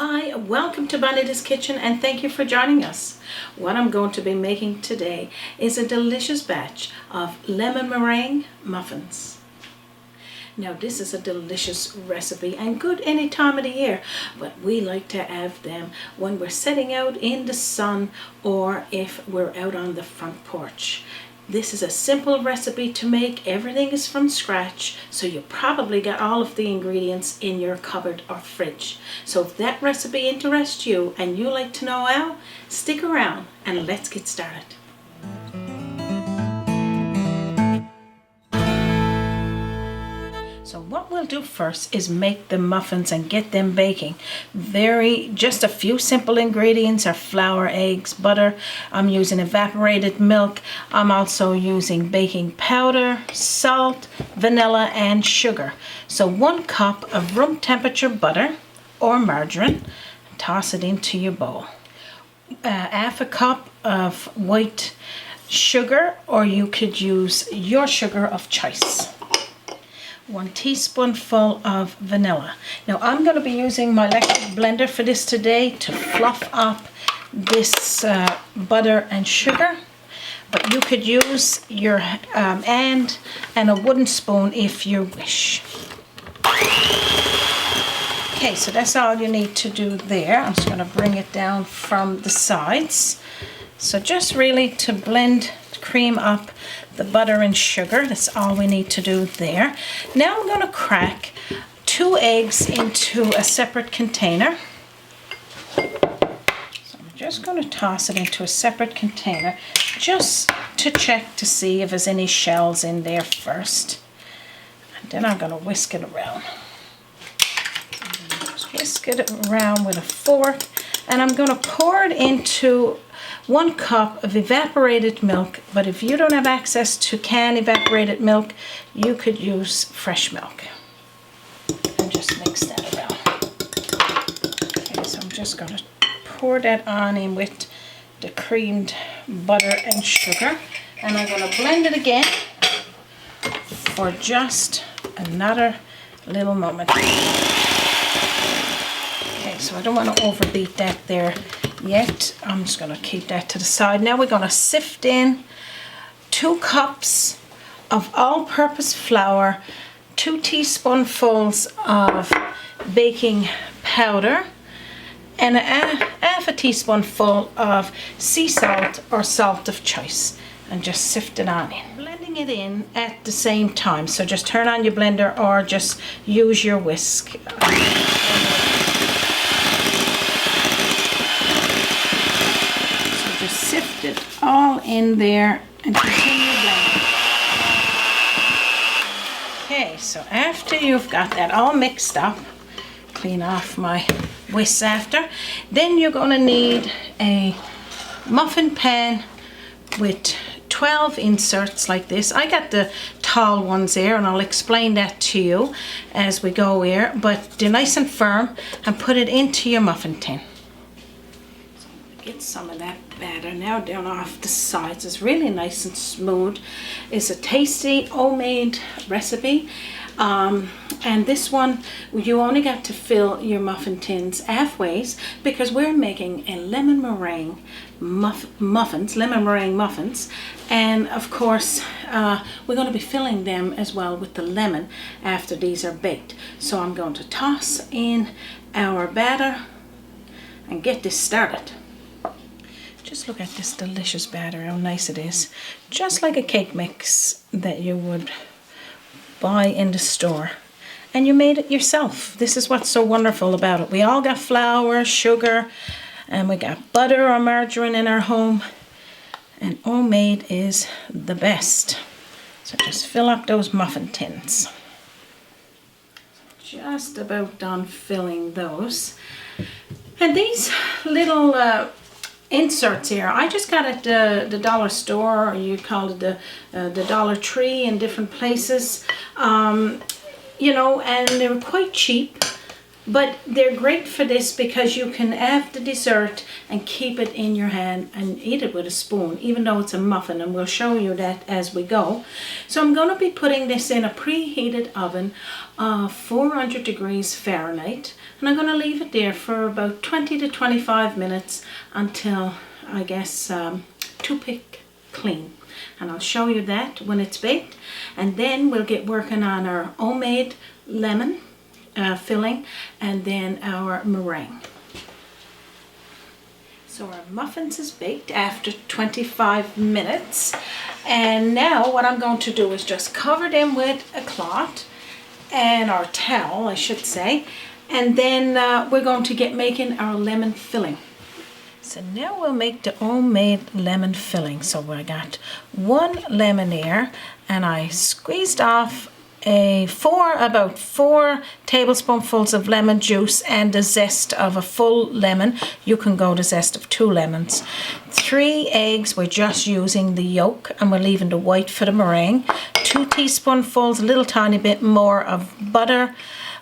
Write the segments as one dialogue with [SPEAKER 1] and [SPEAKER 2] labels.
[SPEAKER 1] Hi, welcome to Bonita's Kitchen and thank you for joining us. What I'm going to be making today is a delicious batch of lemon meringue muffins. Now this is a delicious recipe and good any time of the year, but we like to have them when we're sitting out in the sun or if we're out on the front porch. This is a simple recipe to make. Everything is from scratch, so you probably got all of the ingredients in your cupboard or fridge. So if that recipe interests you and you like to know how, stick around and let's get started. So what we'll do first is make the muffins and get them baking. Just a few simple ingredients are flour, eggs, butter. I'm using evaporated milk. I'm also using baking powder, salt, vanilla, and sugar. So 1 cup of room temperature butter or margarine. Toss it into your bowl. Half a cup of white sugar, or you could use your sugar of choice. 1 teaspoonful of vanilla. Now I'm going to be using my electric blender for this today to fluff up this butter and sugar, but you could use your hand and a wooden spoon if you wish. Okay, so that's all you need to do there. I'm just going to bring it down from the sides. So just really to blend, cream up the butter and sugar. That's all we need to do there. Now I'm going to crack 2 eggs into a separate container. So I'm just going to toss it into a separate container just to check to see if there's any shells in there first. And then I'm going to whisk it around. Just whisk it around with a fork, and I'm going to pour it into 1 cup of evaporated milk, but if you don't have access to canned evaporated milk, you could use fresh milk. And just mix that around. Okay, so I'm just going to pour that on in with the creamed butter and sugar, and I'm going to blend it again for just another little moment. Okay, so I don't want to overbeat that there yet. I'm just going to keep that to the side. Now we're going to sift in 2 cups of all-purpose flour, 2 teaspoonfuls of baking powder, and half a teaspoonful of sea salt or salt of choice, and just sift it on in. Blending it in at the same time, so just turn on your blender or just use your whisk. Sift it all in there and continue blending. Okay, so after you've got that all mixed up, clean off my whisk after, then you're going to need a muffin pan with 12 inserts like this. I got the tall ones there, and I'll explain that to you as we go here, but they're nice and firm, and put it into your muffin tin. Get some of that batter now down off the sides. It's really nice and smooth. It's a tasty homemade recipe, and this one you only got to fill your muffin tins halfway because we're making a lemon meringue muffins, and of course we're going to be filling them as well with the lemon after these are baked. So I'm going to toss in our batter and get this started. Just look at this delicious batter, how nice it is. Just like a cake mix that you would buy in the store. And you made it yourself. This is what's so wonderful about it. We all got flour, sugar, and we got butter or margarine in our home. And homemade is the best. So just fill up those muffin tins. Just about done filling those. And these little inserts here, I just got at the dollar store, or you call it the Dollar Tree in different places, you know, and they were quite cheap. But they're great for this because you can have the dessert and keep it in your hand and eat it with a spoon, even though it's a muffin, and we'll show you that as we go. So I'm going to be putting this in a preheated oven of 400 degrees Fahrenheit, and I'm going to leave it there for about 20 to 25 minutes until, I guess, toothpick clean. And I'll show you that when it's baked, and then we'll get working on our homemade lemon filling and then our meringue. So our muffins is baked after 25 minutes, and now what I'm going to do is just cover them with a cloth and our towel, I should say, and then we're going to get making our lemon filling. So now we'll make the homemade lemon filling. So I got 1 lemon here, and I squeezed off about 4 tablespoonfuls of lemon juice and the zest of a full lemon. You can go the zest of 2 lemons. 3 eggs, we're just using the yolk and we're leaving the white for the meringue. 2 teaspoonfuls, a little tiny bit more of butter.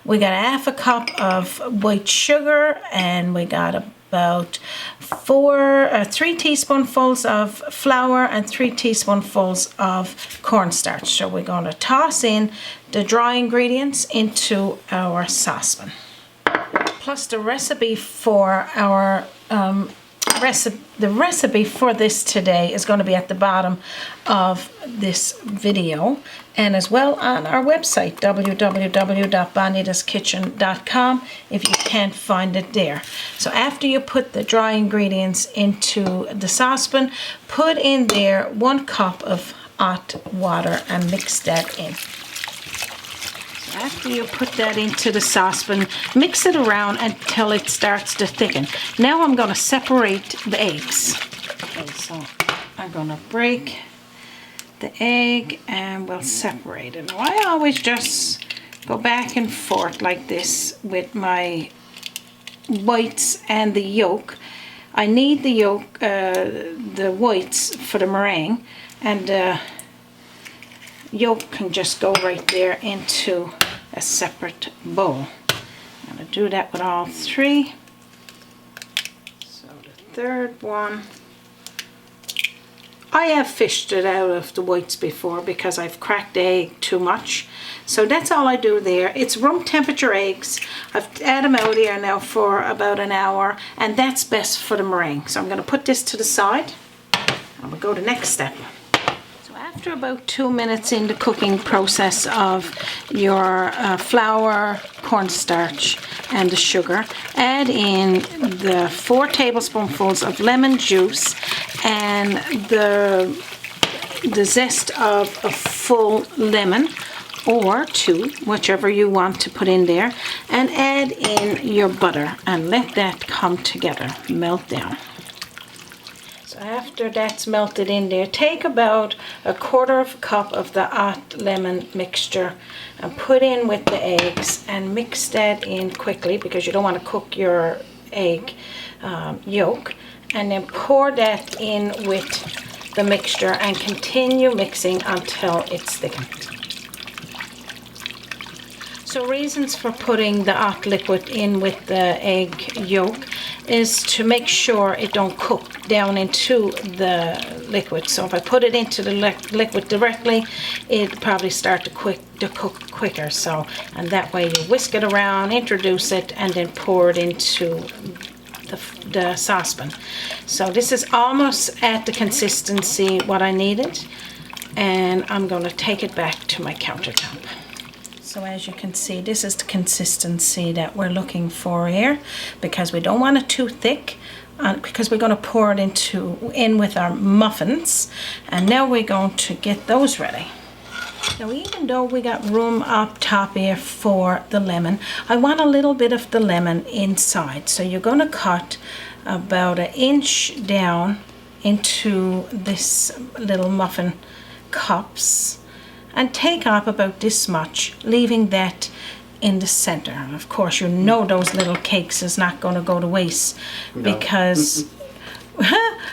[SPEAKER 1] We got 1/2 cup of white sugar, and we got about 3 teaspoonfuls of flour and 3 teaspoonfuls of cornstarch. So we're going to toss in the dry ingredients into our saucepan. Plus the recipe for our the recipe for this today is going to be at the bottom of this video, and as well on our website www.bonitaskitchen.com if you can't find it there. So after you put the dry ingredients into the saucepan, put in there 1 cup of hot water and mix that in. After you put that into the saucepan, mix it around until it starts to thicken. Now I'm going to separate the eggs. Okay, so I'm going to break the egg and we'll separate it. Now I always just go back and forth like this with my whites and the yolk. I need the yolk, the whites for the meringue, and yolk can just go right there into a separate bowl. I'm going to do that with all 3. So the third one, I have fished it out of the whites before because I've cracked the egg too much. So that's all I do there. It's room temperature eggs. I've had them out here now for about an hour, and that's best for the meringue. So I'm going to put this to the side and we'll go to the next step. After about 2 minutes in the cooking process of your flour, cornstarch and the sugar, add in the 4 tablespoonfuls of lemon juice and the zest of a full lemon, or 2, whichever you want to put in there, and add in your butter and let that come together, melt down. After that's melted in there, take about 1/4 cup of the hot lemon mixture and put in with the eggs and mix that in quickly because you don't want to cook your egg yolk, and then pour that in with the mixture and continue mixing until it's thickened. So reasons for putting the hot liquid in with the egg yolk is to make sure it don't cook down into the liquid. So if I put it into the liquid directly, it'll probably start to cook quicker. So, and that way you whisk it around, introduce it, and then pour it into the saucepan. So this is almost at the consistency what I needed, and I'm going to take it back to my countertop. So as you can see, this is the consistency that we're looking for here, because we don't want it too thick, because we're going to pour it in with our muffins. And now we're going to get those ready. Now even though we got room up top here for the lemon, I want a little bit of the lemon inside. So you're going to cut about 1 inch down into this little muffin cups, and take off about this much, leaving that in the center. And of course, you know those little cakes is not going to go to waste, because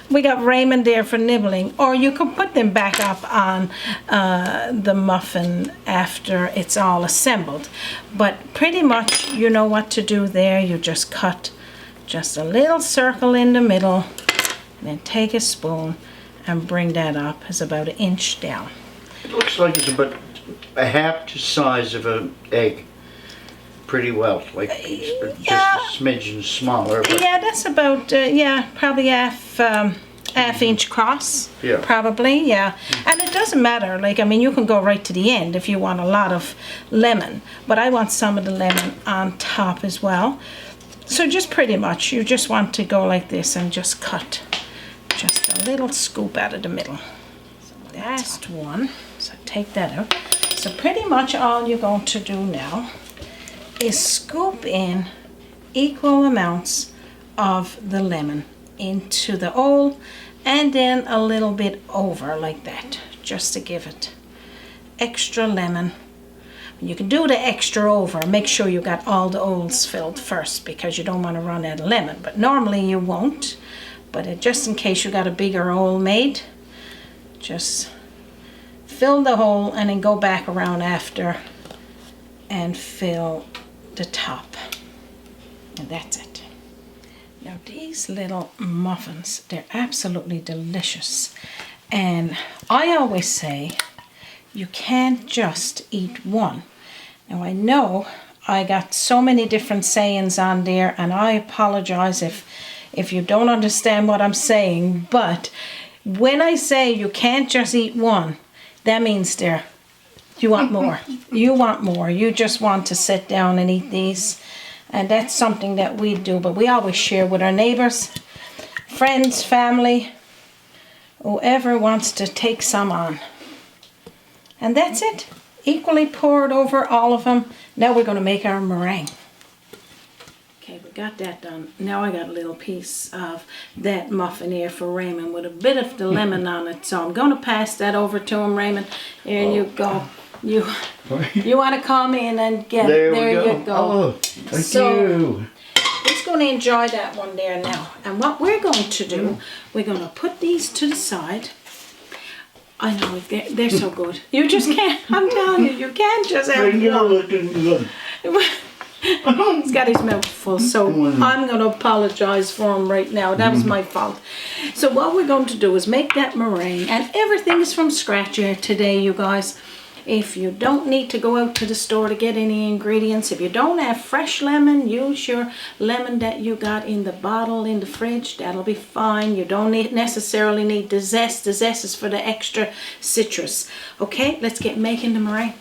[SPEAKER 1] we got Raymond there for nibbling, or you can put them back up on the muffin after it's all assembled. But pretty much you know what to do there. You just cut just a little circle in the middle, and then take a spoon and bring that up. It's about 1 inch down.
[SPEAKER 2] It looks like it's about a half the size of an egg. Pretty well, like just a smidgen smaller. But
[SPEAKER 1] yeah, that's about yeah, probably half inch cross.
[SPEAKER 2] Yeah.
[SPEAKER 1] Probably, yeah. And it doesn't matter. Like, I mean, you can go right to the end if you want a lot of lemon, but I want some of the lemon on top as well. So just pretty much, you just want to go like this and just cut just a little scoop out of the middle. So last one. So take that out. So pretty much all you're going to do now is scoop in equal amounts of the lemon into the hole, and then a little bit over like that, just to give it extra lemon. You can do the extra over. Make sure you got all the holes filled first, because you don't want to run out of lemon, but normally you won't. But just in case you got a bigger hole made, just fill the hole and then go back around after and fill the top, and that's it. Now these little muffins, they're absolutely delicious, and I always say you can't just eat one. Now I know I got so many different sayings on there, and I apologize if you don't understand what I'm saying, but when I say you can't just eat one, that means you want more. You want more. You just want to sit down and eat these. And that's something that we do. But we always share with our neighbors, friends, family, whoever wants to take some on. And that's it. Equally poured over all of them. Now we're going to make our meringue. Okay, we got that done. Now I got a little piece of that muffin here for Raymond with a bit of the lemon on it. So I'm going to pass that over to him, Raymond. Here you go. You want to come in and get it. There you go.
[SPEAKER 2] Oh, thank you.
[SPEAKER 1] He's going to enjoy that one there now. And what we're going to do, we're going to put these to the side. I know, they're so good. You just can't, I'm telling you can't just have one. He's got his mouth full, so I'm going to apologize for him right now. That was my fault. So what we're going to do is make that meringue, and everything is from scratch here today, you guys. If you don't need to go out to the store to get any ingredients, if you don't have fresh lemon, use your lemon that you got in the bottle in the fridge. That'll be fine. You don't necessarily need the zest. The zest is for the extra citrus. Okay, let's get making the meringue.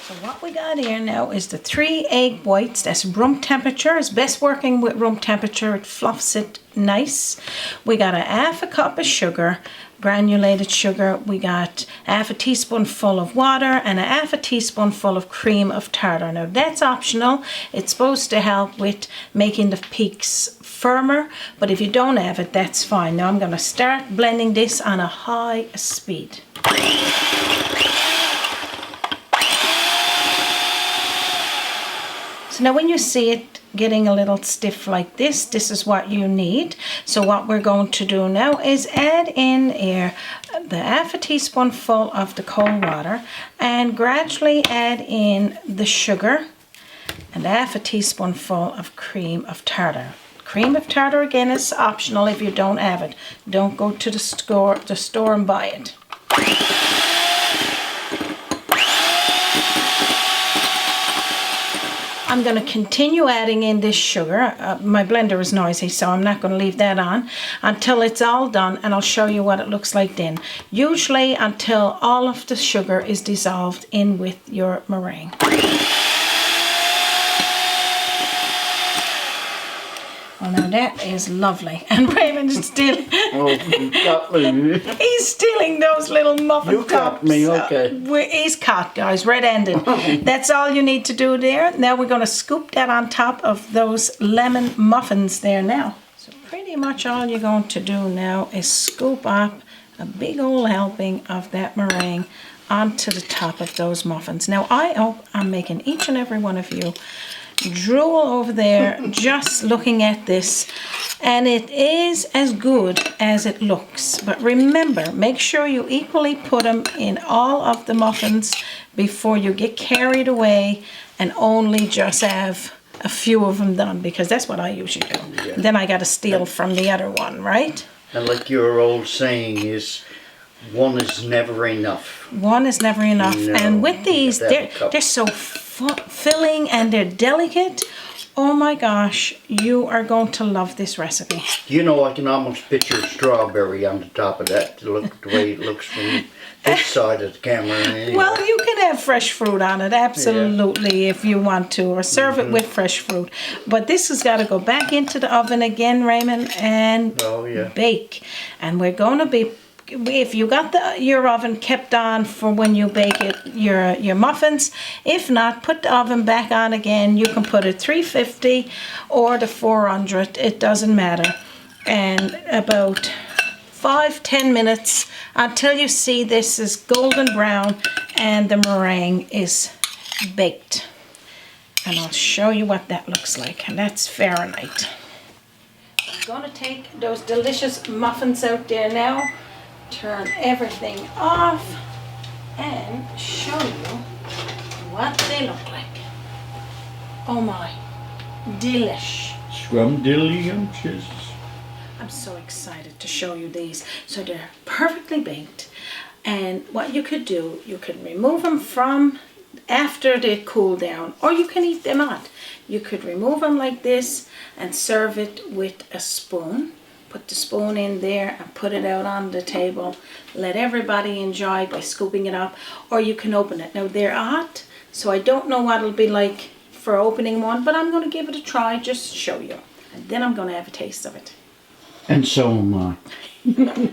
[SPEAKER 1] So what we got here now is the 3 egg whites. That's room temperature. It's best working with room temperature. It fluffs it nice. We got a half a cup of sugar, granulated sugar. We got half a teaspoonful of water and a half a teaspoonful of cream of tartar. Now that's optional. It's supposed to help with making the peaks firmer, but if you don't have it, that's fine. Now I'm going to start blending this on a high speed. So now when you see it getting a little stiff like this, this is what you need. So what we're going to do now is add in here the half a teaspoonful of the cold water and gradually add in the sugar and half a teaspoonful of cream of tartar. Cream of tartar again is optional if you don't have it. Don't go to the store and buy it. I'm going to continue adding in this sugar. My blender is noisy, so I'm not going to leave that on until it's all done, and I'll show you what it looks like then. Usually until all of the sugar is dissolved in with your meringue. Well, now that is lovely. And Raymond's still...
[SPEAKER 2] Oh, you got me.
[SPEAKER 1] He's stealing those little muffin
[SPEAKER 2] You got
[SPEAKER 1] tops.
[SPEAKER 2] me, okay.
[SPEAKER 1] He's caught, guys, red-handed. That's all you need to do there. Now we're going to scoop that on top of those lemon muffins there now. So pretty much all you're going to do now is scoop up a big old helping of that meringue onto the top of those muffins. Now I hope I'm making each and every one of you drool over there just looking at this, and it is as good as it looks. But remember, make sure you equally put them in all of the muffins before you get carried away and only just have a few of them done, because that's what I usually do.
[SPEAKER 2] Yeah.
[SPEAKER 1] Then I got to steal from the other one, right?
[SPEAKER 2] And like your old saying is, one is never enough.
[SPEAKER 1] One is never enough.
[SPEAKER 2] No,
[SPEAKER 1] and with these,
[SPEAKER 2] you have to have a cup.
[SPEAKER 1] they're so filling and they're delicate. Oh my gosh, you are going to love this recipe.
[SPEAKER 2] You know, I can almost picture a strawberry on the top of that to look the way it looks from this side of the camera. Anyway.
[SPEAKER 1] Well, you can have fresh fruit on it, absolutely, if you want to, or serve it with fresh fruit. But this has got to go back into the oven again, Raymond, and bake. And we're going to be, if you got your oven kept on for when you bake it, your muffins. If not, put the oven back on again. You can put it 350 or the 400, it doesn't matter. And about 5-10 minutes until you see this is golden brown and the meringue is baked. And I'll show you what that looks like, and that's Fahrenheit. I'm going to take those delicious muffins out there now, turn everything off, and show you what they look like. Oh my, delish.
[SPEAKER 2] Scrumdiddlyumptious.
[SPEAKER 1] I'm so excited to show you these. So they're perfectly baked, and what you could do, you could remove them from after they cool down, or you can eat them hot. You could remove them like this and serve it with a spoon. Put the spoon in there and put it out on the table. Let everybody enjoy by scooping it up, or you can open it. Now they're hot, so I don't know what it'll be like for opening one, but I'm going to give it a try just to show you, and then I'm going to have a taste of it.
[SPEAKER 2] And so am I.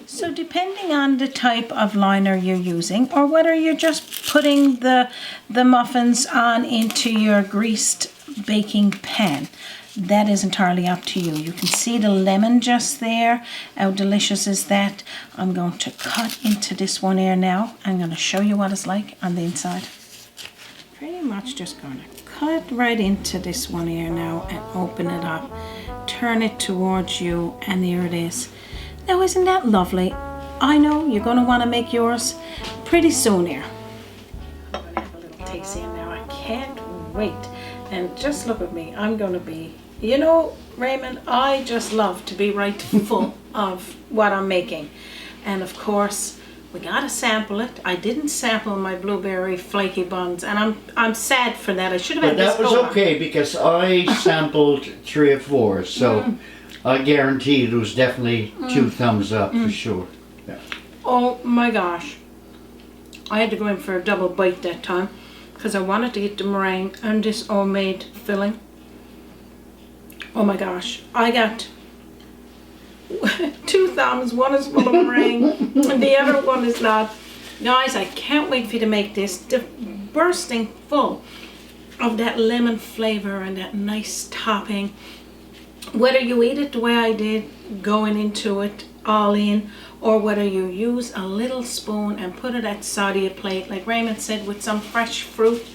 [SPEAKER 1] So depending on the type of liner you're using, or whether you're just putting the muffins on into your greased baking pan, that is entirely up to you. You can see the lemon just there. How delicious is that? I'm going to cut into this one here now. I'm going to show you what it's like on the inside. Pretty much just going to cut right into this one here now and open it up. Turn it towards you, and there it is. Now, isn't that lovely? I know you're going to want to make yours pretty soon here. I'm going to have a little taste here now. I can't wait. And just look at me. I'm going to be, you know, Raymond, I just love to be right full of what I'm making. And of course, we got to sample it. I didn't sample my blueberry flaky buns, and I'm sad for that. I should have had this
[SPEAKER 2] But that was okay, because I sampled 3 or 4, so I guarantee it was definitely 2 thumbs up for sure. Yeah.
[SPEAKER 1] Oh my gosh. I had to go in for a double bite that time, because I wanted to get the meringue and this homemade filling. Oh my gosh, I got 2 thumbs. One is full of meringue and the other one is not. Guys, I can't wait for you to make this. They're bursting full of that lemon flavor and that nice topping. Whether you eat it the way I did, going into it all in, or whether you use a little spoon and put it at the side of your plate, like Raymond said, with some fresh fruit.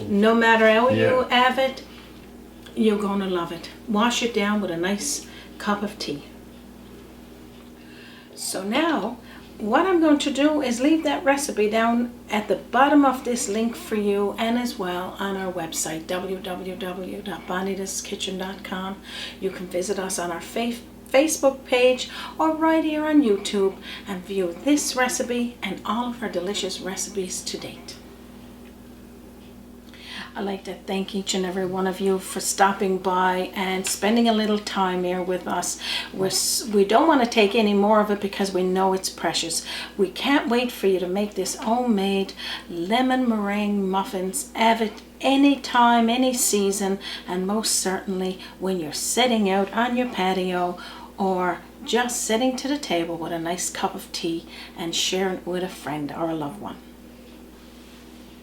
[SPEAKER 1] No matter how you have it, you're going to love it. Wash it down with a nice cup of tea. So now, what I'm going to do is leave that recipe down at the bottom of this link for you, and as well on our website, www.bonitaskitchen.com. You can visit us on our Facebook page or right here on YouTube and view this recipe and all of our delicious recipes to date. I'd like to thank each and every one of you for stopping by and spending a little time here with us. We don't want to take any more of it because we know it's precious. We can't wait for you to make this homemade lemon meringue muffins. Have it anytime, any season, and most certainly when you're sitting out on your patio or just sitting to the table with a nice cup of tea and sharing it with a friend or a loved one.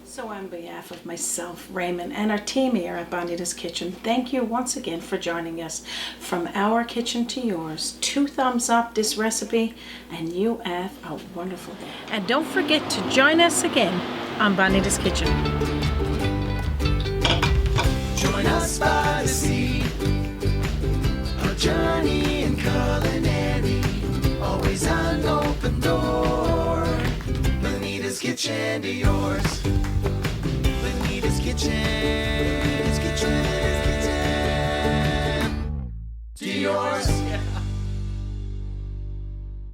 [SPEAKER 1] So on behalf of myself, Raymond, and our team here at Bonita's Kitchen, thank you once again for joining us. From our kitchen to yours, 2 thumbs up this recipe, and you have a wonderful day. And don't forget to join us again on Bonita's Kitchen.
[SPEAKER 3] Join us by the sea. A journey in culinary, always an open door. Bonita's kitchen to yours. Bonita's kitchen to yours.